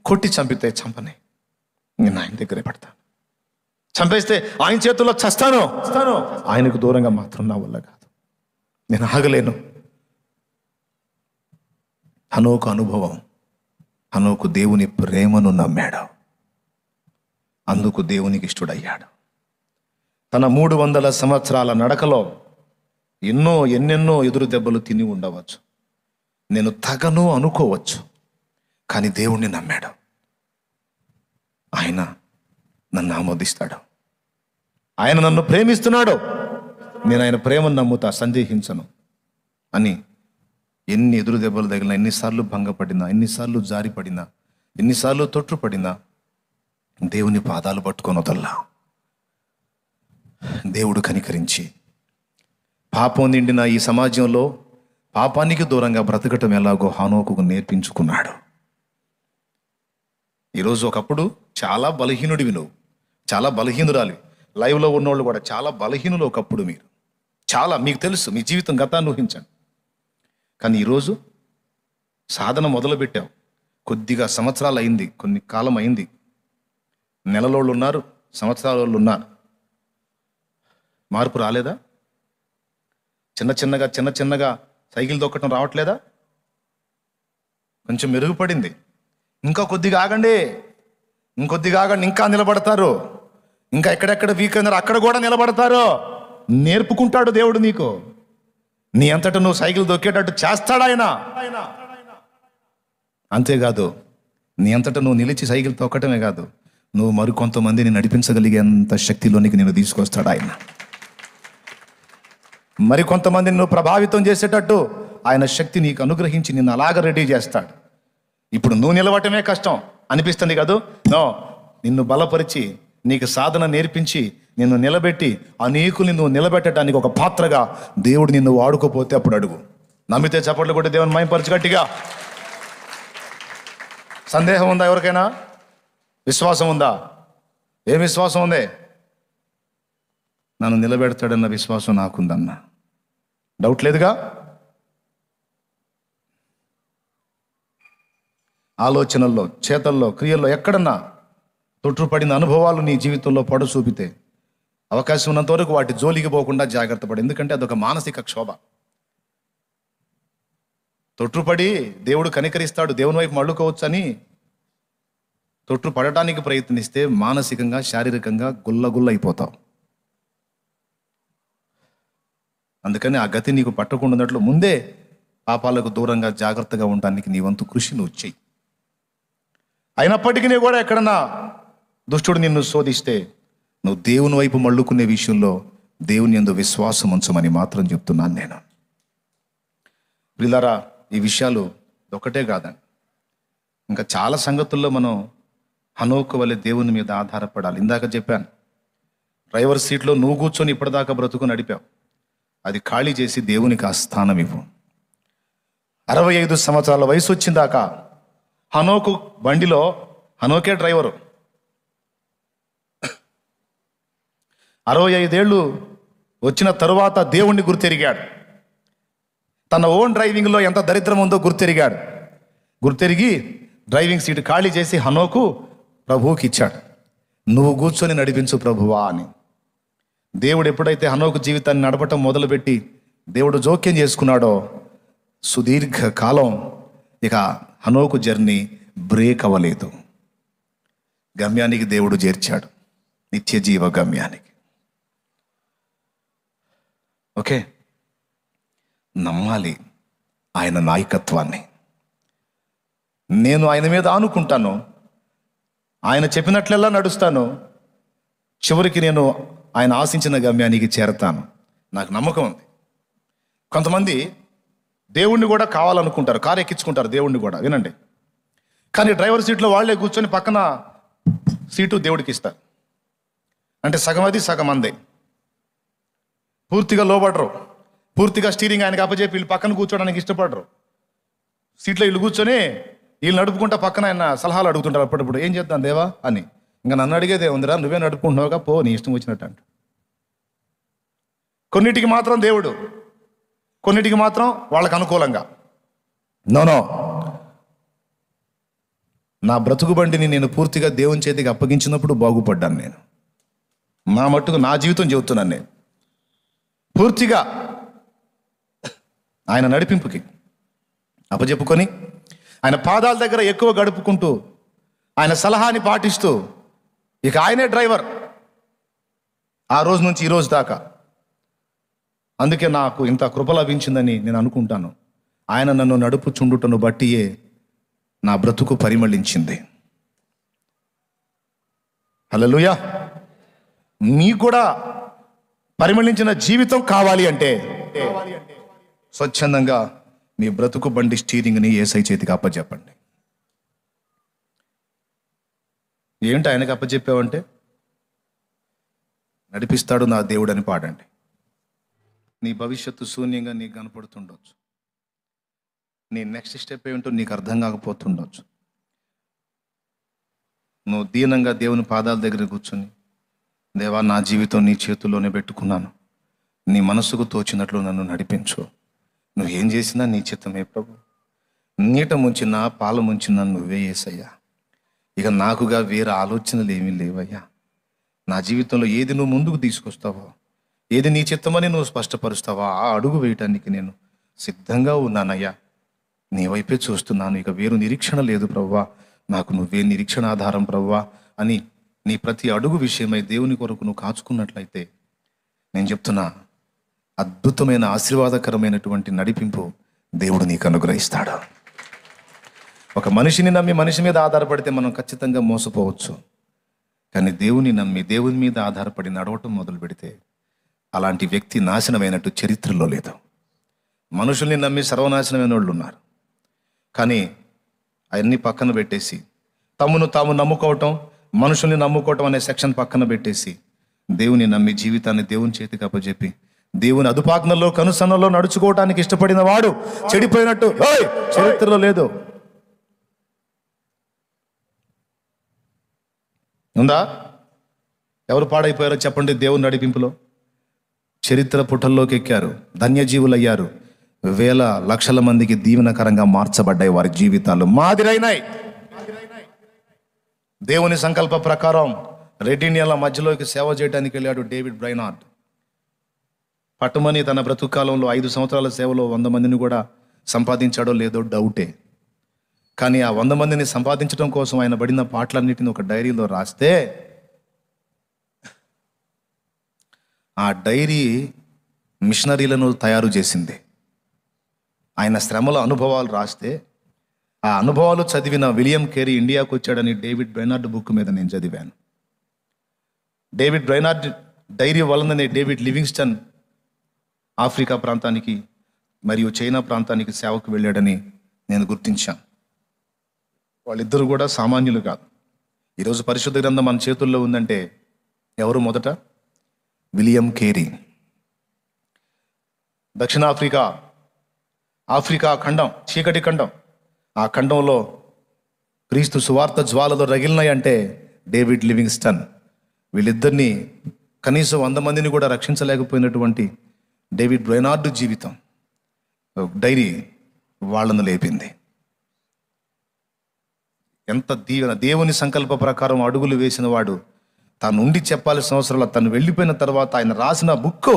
కొట్టి చంపితే చంపని, నేను ఆయన దగ్గరే పడతాను. చంపేస్తే ఆయన చేతుల్లో చస్తాను. ఆయనకు దూరంగా మాత్రం నా వల్ల కాదు, నేను ఆగలేను. హనోకు అనుభవం. హనోకు దేవుని ప్రేమను నమ్మాడు, అందుకు దేవునికి ఇష్టడయ్యాడు. తన 300 సంవత్సరాల నడకలో ఎన్నెన్నో ఎదురు దెబ్బలు తిని ఉండవచ్చు, నేను తగను అనుకోవచ్చు, కానీ దేవుణ్ణి నమ్మాడు. ఆయన నన్ను ఆమోదిస్తాడు, ఆయన నన్ను ప్రేమిస్తున్నాడు, నేను ఆయన ప్రేమను నమ్ముతా, సందేహించను అని ఎన్ని ఎదురు దెబ్బలు తగిలినా, ఎన్నిసార్లు భంగపడినా, ఎన్నిసార్లు జారిపడినా, ఎన్నిసార్లు తొట్టుపడినా దేవుని పాదాలు పట్టుకొని వదల్లా. దేవుడు కనికరించి పాపం నిండిన ఈ సమాజంలో పాపానికి దూరంగా బ్రతకటం ఎలాగో హనోకుకు నేర్పించుకున్నాడు. ఈరోజు ఒకప్పుడు చాలా బలహీనుడివి నువ్వు, చాలా బలహీనురాలి. లైవ్లో ఉన్నోళ్ళు కూడా చాలా బలహీనులు ఒకప్పుడు. మీరు చాలా, మీకు తెలుసు మీ జీవితం గతాన్ని ఊహించండి. కానీ ఈరోజు సాధన మొదలుపెట్టావు, కొద్దిగా సంవత్సరాలు అయింది, కొన్ని కాలం అయింది. నెలలోళ్ళు ఉన్నారు, సంవత్సరాల వాళ్ళు ఉన్నారు. మార్పు రాలేదా? చిన్న చిన్నగా సైకిల్ దొక్కటం రావట్లేదా? కొంచెం మెరుగుపడింది. ఇంకా కొద్దిగా ఆగండి, ఇంకొద్దిగా ఆగండి, ఇంకా నిలబడతారు. ఇంకా ఎక్కడెక్కడ వీక్ అయినారో అక్కడ కూడా నిలబడతారు. నేర్పుకుంటాడు దేవుడు నీకు. నీ అంతటా నువ్వు సైకిల్ దొక్కేటట్టు చేస్తాడు ఆయన. అంతేకాదు, నీ అంతటా నువ్వు నిలిచి సైకిల్ తొక్కటమే కాదు, నువ్వు మరికొంతమందిని నడిపించగలిగేంత శక్తిలోనికి నేను తీసుకొస్తాడు ఆయన. మరికొంతమందిని నువ్వు ప్రభావితం చేసేటట్టు ఆయన శక్తి నీకు అనుగ్రహించి నిన్ను అలాగ రెడీ చేస్తాడు. ఇప్పుడు నువ్వు నిలవటమే కష్టం అనిపిస్తుంది కాదు, నో, నిన్ను బలపరిచి నీకు సాధన నేర్పించి నిన్ను నిలబెట్టి అనేకుల్ని నువ్వు నిలబెట్టడానికి ఒక పాత్రగా దేవుడు నిన్ను వాడుకోపోతే అప్పుడు అడుగు. నమ్మితే చప్పట్లు కొట్టి దేవుని మహిమపరచు గట్టిగా. సందేహం ఉందా ఎవరికైనా? విశ్వాసం ఉందా? ఏం విశ్వాసం ఉంది? నన్ను నిలబెడతాడన్న విశ్వాసం నాకుందన్న. డౌట్ లేదుగా? ఆలోచనల్లో, చేతల్లో, క్రియల్లో ఎక్కడన్నా తొట్టుపడిన అనుభవాలు నీ జీవితంలో పడు చూపితే అవకాశం ఉన్నంత వరకు వాటి జోలికి పోకుండా జాగ్రత్త పడు. ఎందుకంటే అదొక మానసిక క్షోభ. తొట్టుపడి దేవుడు కనికరిస్తాడు, దేవుని వైపు మళ్ళుకోవచ్చని తొట్టు పడటానికి ప్రయత్నిస్తే మానసికంగా, శారీరకంగా గుల్ల అయిపోతావు. అందుకని ఆ గతి నీకు పట్టకుండాన్నట్లు ముందే పాపాలకు దూరంగా జాగ్రత్తగా ఉండడానికి నీ వంతు కృషి నువ్వు చెయ్యి. అయినప్పటికీ కూడా ఎక్కడన్నా దుష్టుడు నిన్ను శోధిస్తే నువ్వు దేవుని వైపు మళ్ళుకునే విషయంలో దేవుని యందు విశ్వాసం ఉంచమని మాత్రం చెప్తున్నాను నేను. ప్రియులారా, ఈ విషయాలు ఒకటే కాదండి, ఇంకా చాలా సంగతుల్లో మనం హనోకు వలె దేవుని మీద ఆధారపడాలి. ఇందాక చెప్పాను, డ్రైవర్ సీట్లో నువ్వు కూర్చొని ఇప్పటిదాకా బ్రతుకు నడిపావు, అది ఖాళీ చేసి దేవునికి ఆ స్థానం ఇవ్వు. 65 సంవత్సరాల వయసు వచ్చిందాకా హనోకు బండిలో హనోకే డ్రైవరు. 65 ఏళ్ళు వచ్చిన తరువాత దేవుణ్ణి గుర్తెరిగాడు. తన ఓన్ డ్రైవింగ్లో ఎంత దరిద్రం ఉందో గుర్తెరిగి డ్రైవింగ్ సీట్ ఖాళీ చేసి హనోకు ప్రభువుకి ఇచ్చాడు. నువ్వు కూర్చొని నడిపించు ప్రభువా అని. దేవుడు ఎప్పుడైతే హనోకు జీవితాన్ని నడపటం మొదలుపెట్టి దేవుడు జోక్యం చేసుకున్నాడో సుదీర్ఘ కాలం ఇక హనోకు జర్నీ బ్రేక్ అవ్వలేదు. గమ్యానికి దేవుడు చేర్చాడు, నిత్య జీవ గమ్యానికి. ఓకే, నమ్మాలి ఆయన నాయకత్వాన్ని. నేను ఆయన మీద ఆనుకుంటాను, ఆయన చెప్పినట్లెల్లా నడుస్తాను, చివరికి నేను ఆయన ఆశించిన గమ్యానికి చేరతాను. నాకు నమ్మకం ఉంది. కొంతమంది దేవుణ్ణి కూడా కావాలనుకుంటారు, కారు ఎక్కించుకుంటారు దేవుణ్ణి కూడా, వినండి. కానీ డ్రైవర్ సీట్లో వాళ్ళే కూర్చొని పక్కన సీటు దేవుడికి ఇస్తారు. అంటే సగం అది సగం అందే. పూర్తిగా లోబడరు, పూర్తిగా స్టీరింగ్ ఆయనకి అప్పచెప్పి వీళ్ళు పక్కన కూర్చోడానికి ఇష్టపడరు. సీట్లో వీళ్ళు కూర్చొని వీళ్ళు నడుపుకుంటా పక్కన ఆయన సలహాలు అడుగుతుంటారు అప్పుడప్పుడు, ఏం చేద్దాం దేవా అని. ఇంకా నన్ను అడిగేదే ఉందిరా, నువ్వే నడుపుకుంటున్నావుగా, పో నీ ఇష్టం వచ్చినట్టు అంట. కొన్నిటికి మాత్రం దేవుడు, కొన్నిటికి మాత్రం వాళ్ళకు అనుకూలంగా. నో, నా బ్రతుకు బండిని నేను పూర్తిగా దేవుని చేతికి అప్పగించినప్పుడు బాగుపడ్డాను. నేను నా మట్టుకు నా జీవితం చెబుతున్నాను. నేను పూర్తిగా ఆయన నడిపింపుకి అప్పచెప్పుకొని ఆయన పాదాల దగ్గర ఎక్కువ గడుపుకుంటూ ఆయన సలహాని పాటిస్తూ ఇక ఆయనే డ్రైవర్ ఆ రోజు నుంచి ఈ రోజు దాకా. అందుకే నాకు ఇంత కృప లభించిందని నేను అనుకుంటాను. ఆయన నన్ను నడుపుచుండుటను బట్టియే నా బ్రతుకు పరిమళించింది. హల్లెలూయా. మీకు కూడా పరిమళించిన జీవితం కావాలి అంటే స్వచ్ఛందంగా మీ బ్రతుకు బండి స్టీరింగ్ని యేసయ్య చేతికి అప్పచెప్పండి. ఏంటి ఆయనకి అప్పచెప్పావంటే, నడిపిస్తాడు నా దేవుడు అని పాడండి. నీ భవిష్యత్తు శూన్యంగా నీకు కనపడుతుండొచ్చు, నీ నెక్స్ట్ స్టెప్ ఏమిటో నీకు అర్థం కాకపోతుండొచ్చు. నువ్వు దీనంగా దేవుని పాదాల దగ్గర కూర్చొని, దేవా నా జీవితం నీ చేతుల్లోనే పెట్టుకున్నాను, నీ మనసుకు తోచినట్లు నన్ను నడిపించు, నువ్వు ఏం చేసినా నీ చిత్తమే ప్రభు, నీట ముంచినా పాల ముంచినా నువ్వే యేసయ్యా, ఇక నాకుగా వేరే ఆలోచనలు ఏమీ లేవయ్యా, నా జీవితంలో ఏది నువ్వు ముందుకు తీసుకొస్తావో, ఏది నీ చిత్తమని నువ్వు స్పష్టపరుస్తావా ఆ అడుగు వేయటానికి నేను సిద్ధంగా ఉన్నానయ్యా, నీ వైపే చూస్తున్నాను, ఇక వేరు నిరీక్షణ లేదు ప్రవ్వా, నాకు నువ్వే నిరీక్షణ ఆధారం ప్రవ్వా అని నీ ప్రతి అడుగు విషయమై దేవుని కొరకు నువ్వు కాచుకున్నట్లయితే నేను చెప్తున్నా, అద్భుతమైన ఆశీర్వాదకరమైనటువంటి నడిపింపు దేవుడు నీకు అనుగ్రహిస్తాడు. ఒక మనిషిని నమ్మి మనిషి మీద ఆధారపడితే మనం ఖచ్చితంగా మోసపోవచ్చు. కానీ దేవుని నమ్మి దేవుని మీద ఆధారపడి నడవటం మొదలు పెడితే అలాంటి వ్యక్తి నాశనమైనట్టు చరిత్రలో లేదు. మనుషుల్ని నమ్మి సర్వనాశనమైన వాళ్ళు ఉన్నారు. కానీ అవన్నీ పక్కన పెట్టేసి తమను తాము నమ్ముకోవటం, మనుషుల్ని నమ్ముకోవటం అనే సెక్షన్ పక్కన పెట్టేసి దేవుని నమ్మి జీవితాన్ని దేవుని చేతికి అప్పచెప్పి దేవుని అదుపాజ్ఞల్లో కనుసన్నలో నడుచుకోవటానికి ఇష్టపడిన వాడు చెడిపోయినట్టు చరిత్రలో లేదు. ఉందా? ఎవరు పాడైపోయారో చెప్పండి. దేవుని నడిపింపులో చరిత్ర పుటల్లోకి ఎక్కారు, ధన్యజీవులయ్యారు, వేల లక్షల మందికి దీవెనకరంగా మార్చబడ్డాయి, వారి జీవితాలు మాదిరైనాయి. దేవుని సంకల్ప ప్రకారం రెడ్ ఇండియాల మధ్యలోకి సేవ చేయడానికి వెళ్ళాడు డేవిడ్ బ్రైనార్డ్. పట్టుమని తన బ్రతుకాలంలో 5 సంవత్సరాల సేవలో 100 మందిని కూడా సంపాదించాడో లేదో డౌటే. కానీ ఆ 100 మందిని సంపాదించడం కోసం ఆయన పడిన పాటలన్నిటిని ఒక డైరీలో రాస్తే ఆ డైరీ మిషనరీలను తయారు చేసింది. ఆయన శ్రమల అనుభవాలు రాస్తే ఆ అనుభవాలు చదివిన విలియం కేరీ ఇండియాకు వచ్చాడని డేవిడ్ బ్రైనార్డ్ బుక్ మీద నేను చదివాను. డేవిడ్ బ్రైనార్డ్ డైరీ వలననే డేవిడ్ లివింగ్స్టన్ ఆఫ్రికా ప్రాంతానికి మరియు చైనా ప్రాంతానికి సేవకు వెళ్ళాడని నేను గుర్తించాను. వాళ్ళిద్దరూ కూడా సామాన్యులు కాదు. ఈరోజు పరిశుద్ధ గ్రంథం మన చేతుల్లో ఉందంటే ఎవరు మొదట? William Carey. దక్షిణాఫ్రికా, ఆఫ్రికా ఖండం, చీకటి ఖండం, ఆ ఖండంలో క్రీస్తు సువార్త జ్వాలలు రగిలినాయి అంటే డేవిడ్ లివింగ్స్టన్. వీళ్ళిద్దరినీ కనీసం 100 మందిని కూడా రక్షించలేకపోయినటువంటి డేవిడ్ బ్రైనార్డ్ జీవితం, డైరీ వాళ్ళను లేపింది. ఎంత దీవెన! దేవుని సంకల్ప ప్రకారం అడుగులు వేసిన వాడు తాను ఉండి చెప్పాల్సిన అవసరం, తను వెళ్ళిపోయిన తర్వాత ఆయన రాసిన బుక్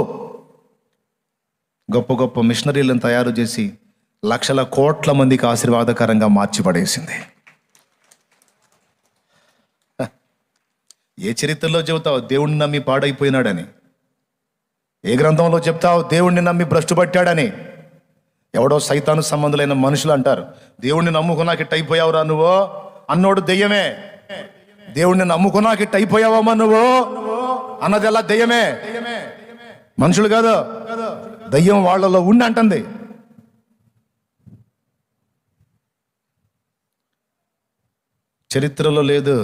గొప్ప గొప్ప మిషనరీలను తయారు చేసి లక్షల కోట్ల మందికి ఆశీర్వాదకరంగా మార్చిపడేసింది. ఏ చరిత్రలో చెబుతావు దేవుణ్ణి నమ్మి పాడైపోయినాడని? ఏ గ్రంథంలో చెప్తావు దేవుణ్ణి నమ్మి భ్రష్టు పట్టాడని? ఎవడో సైతాను సంబంధులైన మనుషులు అంటారు, దేవుణ్ణి నమ్ముకున్నాక ఇట్ట అయిపోయావురా నువ్వు అన్నోడు దెయ్యమే. దేవుణ్ణి నమ్ముకున్నాక ఇట్ట అయిపోయావమ్మా నువ్వు అన్నది ఎలా దెయ్యమే, మనుషులు కాదు. దయ్యం వాళ్ళలో ఉండి అంటుంది. చరిత్రలో లేదు,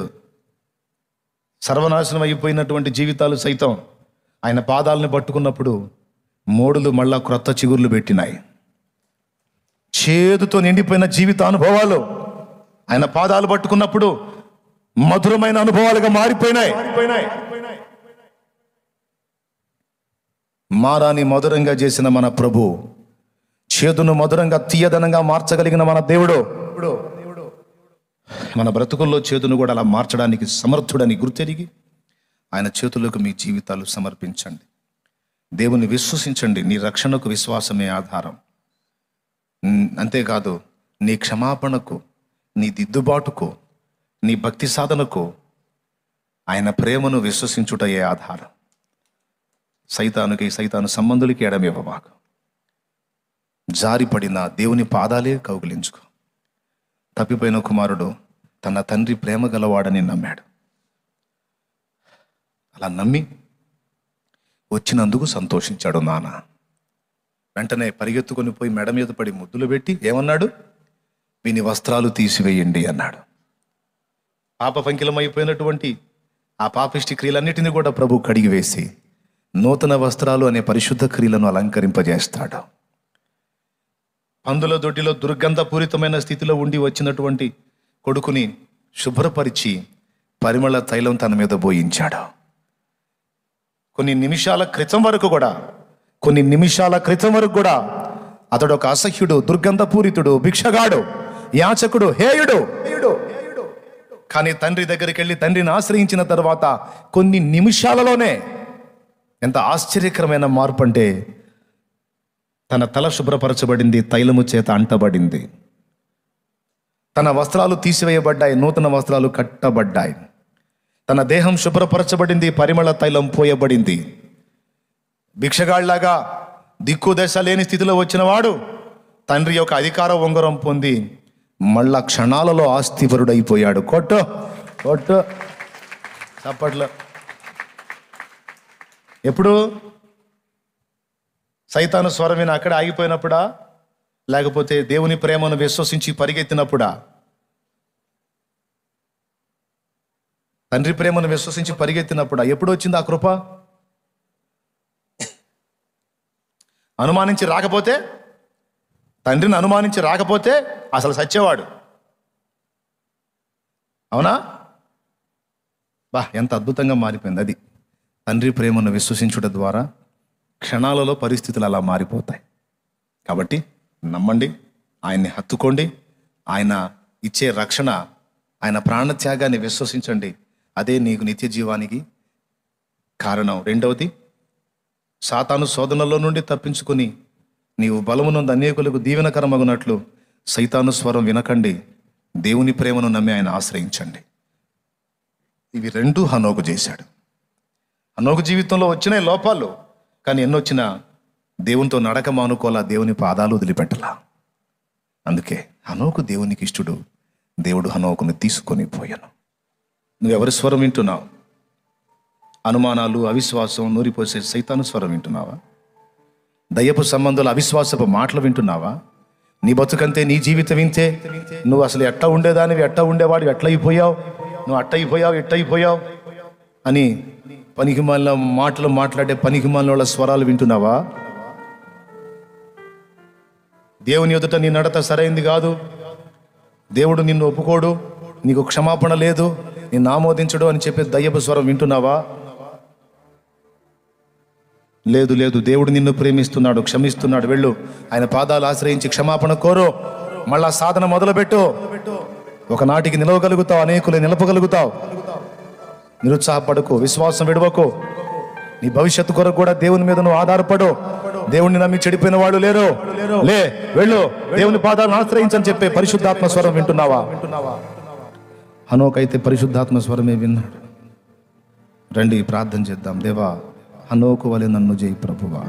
సర్వనాశనం అయిపోయినటువంటి జీవితాలు సైతం ఆయన పాదాలను పట్టుకున్నప్పుడు మోడులు మళ్ళా క్రొత్త చిగుర్లు పెట్టినాయి. చేదుతో నిండిపోయిన జీవిత అనుభవాలు ఆయన పాదాలు పట్టుకున్నప్పుడు మధురమైన అనుభవాలుగా మారిపోయినాయి. మారాని మధురంగా చేసిన మన ప్రభు, చేదును మధురంగా తీయదనంగా మార్చగలిగిన మన దేవుడు మన బ్రతుకుల్లో చేదును కూడా అలా మార్చడానికి సమర్థుడని గుర్తెరిగి ఆయన చేతులకు మీ జీవితాలు సమర్పించండి. దేవుని విశ్వసించండి. నీ రక్షణకు విశ్వాసమే ఆధారం. అంతేకాదు, నీ క్షమాపణకు, నీ దిద్దుబాటుకు, నీ భక్తి సాధనకు ఆయన ప్రేమను విశ్వసించుటయే ఆధారం. సైతాను సంబంధులకి ఎడమివ్వబాకు. జారిపడిన దేవుని పాదాలే కౌగిలించుకో. తప్పిపోయిన కుమారుడు తన తండ్రి ప్రేమ గలవాడని నమ్మాడు. అలా నమ్మి వచ్చినందుకు సంతోషించాడు నాన్న. వెంటనే పరిగెత్తుకొని పోయి మెడ మీద పడి ముద్దులు పెట్టి ఏమన్నాడు? వీని వస్త్రాలు తీసివేయండి అన్నాడు. పాప పంకిలమైపోయినటువంటి ఆ పాపిష్టి క్రియలన్నిటినీ కూడా ప్రభు కడిగివేసి నూతన వస్త్రాలు అనే పరిశుద్ధ క్రియలను అలంకరింపజేస్తాడు. పందుల దొడ్డిలో దుర్గంధపూరితమైన స్థితిలో ఉండి వచ్చినటువంటి కొడుకుని శుభ్రపరిచి పరిమళ తైలం తన మీద పోయించాడు. కొన్ని నిమిషాల క్రితం వరకు కూడా అతడు ఒక అసహ్యుడు, దుర్గంధపూరితుడు, భిక్షగాడు, యాచకుడు, హేయుడు. కానీ తండ్రి దగ్గరికి వెళ్ళి తండ్రిని ఆశ్రయించిన తర్వాత కొన్ని నిమిషాలలోనే ఎంత ఆశ్చర్యకరమైన మార్పు అంటే, తన తల శుభ్రపరచబడింది, తైలము చేత అంటబడింది, తన వస్త్రాలు తీసివేయబడ్డాయి, నూతన వస్త్రాలు కట్టబడ్డాయి, తన దేహం శుభ్రపరచబడింది, పరిమళ తైలం పోయబడింది. భిక్షగాళ్లాగా దిక్కు దశ లేని స్థితిలో వచ్చిన వాడు తండ్రి యొక్క అధికార ఉంగరం పొంది మళ్ళా క్షణాలలో ఆస్తిపరుడైపోయాడు. కొట్టు చప్పట్లో. ఎప్పుడు? సైతాను స్వరం విని అక్కడ ఆగిపోయినప్పుడా, లేకపోతే దేవుని ప్రేమను విశ్వసించి పరిగెత్తినప్పుడా? తండ్రి ప్రేమను విశ్వసించి పరిగెత్తినప్పుడా? ఎప్పుడు వచ్చింది ఆ కృప? అనుమానించి రాకపోతే, తండ్రిని అనుమానించి రాకపోతే అసలు సచ్చేవాడు. అవునా? ఎంత అద్భుతంగా మారిపోయింది అది. తండ్రి ప్రేమను విశ్వసించుట ద్వారా క్షణాలలో పరిస్థితులు అలా మారిపోతాయి. కాబట్టి నమ్మండి, ఆయన్ని హత్తుకోండి, ఆయన ఇచ్చే రక్షణ, ఆయన ప్రాణత్యాగాన్ని విశ్వసించండి. అదే నీకు నిత్య జీవానికి కారణం. రెండవది, సాతాను శోధనలో నుండి తప్పించుకొని నీవు బలమునందు అనేకులకు దీవెనకరమగునట్లు సైతాను స్వరం వినకండి, దేవుని ప్రేమను నమ్మి ఆయన ఆశ్రయించండి. ఇవి రెండు హనోకు చేశాడు. హనోకు జీవితంలో వచ్చినాయి లోపాలు, కానీ ఎన్నొచ్చినా దేవునితో నడక మానుకోలా, దేవుని పాదాలు వదిలిపెట్టలా. అందుకే హనోకు దేవునికి ఇష్టడు. దేవుడు హనోకుని తీసుకొని పోయాను. నువ్వెవరి స్వరం వింటున్నావు? అనుమానాలు, అవిశ్వాసం నూరిపోసే సైతాను స్వరం వింటున్నావా? దయ్యపు సంబంధాలు, అవిశ్వాసపు మాటలు వింటున్నావా? నీ బతుకంతే, నీ జీవితం వింతే, నువ్వు అసలు ఎట్లా ఉండేదానివి, ఎట్లా ఉండేవాడు, ఎట్లయిపోయావు, నువ్వు అట్టయిపోయావు, ఎట్టయిపోయావు అని పనికిమాలిన మాటలు మాట్లాడే పనికిమాలిన వాళ్ళ స్వరాలు వింటున్నావా? దేవుని ఎదుట నీ నడత సరైంది కాదు, దేవుడు నిన్ను ఒప్పుకోడు, నీకు క్షమాపణ లేదు, నిన్ను ఆమోదించడు అని చెప్పే దయ్యపు స్వరం వింటున్నావా? లేదు, దేవుడు నిన్ను ప్రేమిస్తున్నాడు, క్షమిస్తున్నాడు. వెళ్ళు, ఆయన పాదాలు ఆశ్రయించి క్షమాపణ కోరు, మళ్ళా సాధన మొదలుపెట్టు. ఒకనాటికి నిలవగలుగుతావు, అనేకులు నిలపగలుగుతావు. నిరుత్సాహపడకు, విశ్వాసం విడవకు. నీ భవిష్యత్తు కొరకు కూడా దేవుని మీద నువ్వు ఆధారపడు. దేవుణ్ణి నమ్మి చెడిపోయిన వాళ్ళు లేరు. వెళ్ళు, దేవుని పాదాలను ఆశ్రయించని చెప్పే పరిశుద్ధాత్మ స్వరం వింటున్నావా? హనోకైతే పరిశుద్ధాత్మ స్వరమే విన్నాడు. రండి ప్రార్థన చేద్దాం. దేవా, హనోకు వలె నన్ను చేయి ప్రభువా.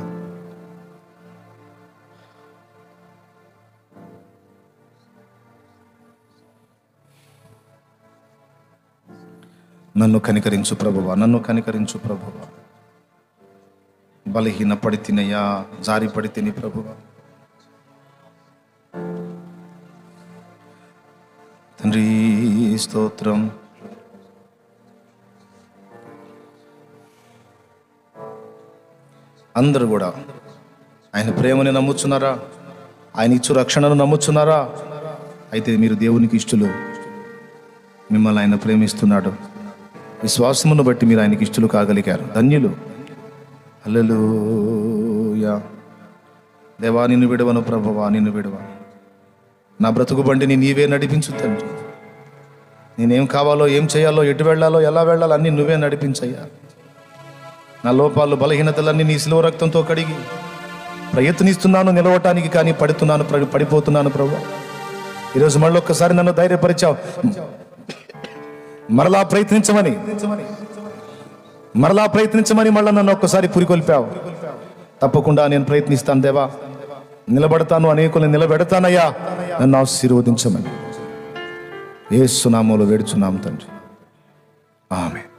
నన్ను కనికరించు ప్రభువా, నన్ను కనికరించు ప్రభువా. బలహీన పడి తినయ్యా, జారి పడి తిని ప్రభువా. తండ్రి స్తోత్రం. అందరూ కూడా ఆయన ప్రేమని నమ్ముచున్నారా? ఆయన ఇచ్చు రక్షణను నమ్ముచున్నారా? అయితే మీరు దేవునికి ఇష్టలు, మిమ్మల్ని ఆయన ప్రేమిస్తున్నాడు. విశ్వాసమును బట్టి మీరు ఆయనకి ఇష్టలు కాగలిగారు, ధన్యులు. హల్లెలూయా. దేవా, నిన్ను విడవను ప్రభువా, నిన్ను విడవను. నా బ్రతుకు బండిని నీవే నడిపించు తండ్రి. నేనేం కావాలో, ఏం చేయాలో, ఎటు వెళ్ళాలో, ఎలా వెళ్ళాలో అన్నీ నువ్వే నడిపించయ్యా. నా లోపాలు, బలహీనతలన్నీ నీ శిలువ రక్తంతో కడిగి ప్రయత్నిస్తున్నాను నిలవటానికి, కానీ పడిపోతున్నాను ప్రభువా. ఈరోజు మళ్ళీ ఒక్కసారి నన్ను ధైర్యపరిచావు, మరలా ప్రయత్నించమని మళ్ళీ నన్ను ఒక్కసారి పురికొల్పావు. తప్పకుండా నేను ప్రయత్నిస్తాను దేవా, నిలబడతాను, అనేకులను నిలబెడతానయ్యా. నన్ను ఆశీర్వదించమని యేసు నామములో వేడుచున్నాము తండ్రి, ఆమేన్.